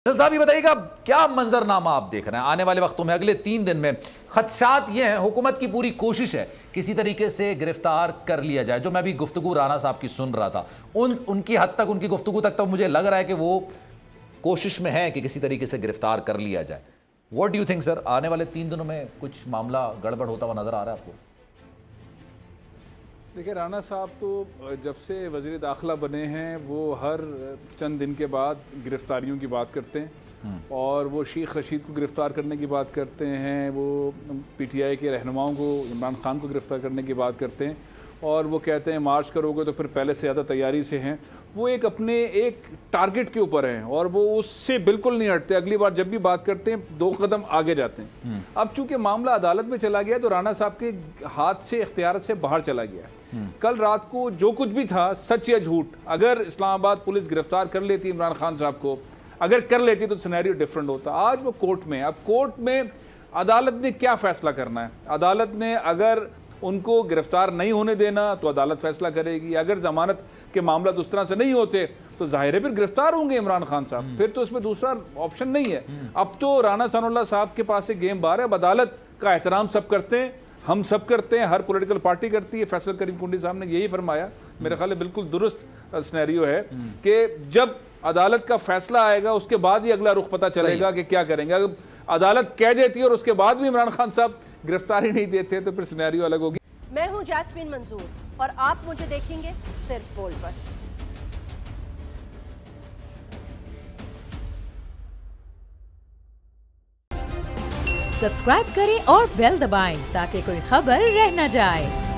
साहब ये बताइएगा क्या मंजरनामा आप देख रहे हैं आने वाले वक्तों में, अगले 3 दिन में? खदशात ये हैं, हुकूमत की पूरी कोशिश है किसी तरीके से गिरफ्तार कर लिया जाए। जो मैं भी गुफ्तगू राना साहब की सुन रहा था, उनकी हद तक, उनकी गुफ्तगू तक तो मुझे लग रहा है कि वो कोशिश में है कि किसी तरीके से गिरफ्तार कर लिया जाए। What do you think sir, आने वाले 3 दिनों में कुछ मामला गड़बड़ होता हुआ नजर आ रहा है आपको? देखिए, राना साहब तो जब से वज़ीर दाखिला बने हैं वो हर चंद दिन के बाद गिरफ्तारियों की बात करते हैं और वो शेख रशीद को गिरफ़्तार करने की बात करते हैं, वो पीटीआई के रहनुमाओं को, इमरान खान को गिरफ़्तार करने की बात करते हैं और वो कहते हैं मार्च करोगे तो फिर पहले से ज़्यादा तैयारी से हैं। वो अपने एक टारगेट के ऊपर हैं और वो उससे बिल्कुल नहीं हटते। अगली बार जब भी बात करते हैं 2 कदम आगे जाते हैं। अब चूंकि मामला अदालत में चला गया तो राना साहब के हाथ से, इख्तियार से बाहर चला गया। कल रात को जो कुछ भी था, सच या झूठ, अगर इस्लामाबाद पुलिस गिरफ्तार कर लेती इमरान खान साहब को, अगर कर लेती तो सिनेरियो डिफरेंट होता। आज वो कोर्ट में है। अब कोर्ट में अदालत ने क्या फैसला करना है? अदालत ने अगर उनको गिरफ्तार नहीं होने देना तो अदालत फैसला करेगी। अगर जमानत के मामला उस तरह से नहीं होते तो जाहिर है फिर गिरफ्तार होंगे इमरान खान साहब, फिर तो उसमें दूसरा ऑप्शन नहीं है। अब तो राना सनाउल्लाह साहब के पास एक गेम बार है। अब अदालत का एहतराम सब करते हैं, हम सब करते हैं, हर पॉलिटिकल पार्टी करती है। फैसल करीम कुंडी साहब ने यही फरमाया, मेरे ख्याल में बिल्कुल दुरुस्त सिनेरियो है कि जब अदालत का फैसला आएगा उसके बाद ही अगला रुख पता चलेगा कि क्या करेंगे। अगर अदालत कह देती है और उसके बाद भी इमरान खान साहब गिरफ्तारी नहीं देते तो फिर सिनेरियो अलग होगी। मैं हूं जैस्मीन मंजूर और आप मुझे देखेंगे सिर्फ बोल्ड पर। सब्सक्राइब करें और बेल दबाएं ताकि कोई खबर रह न जाए।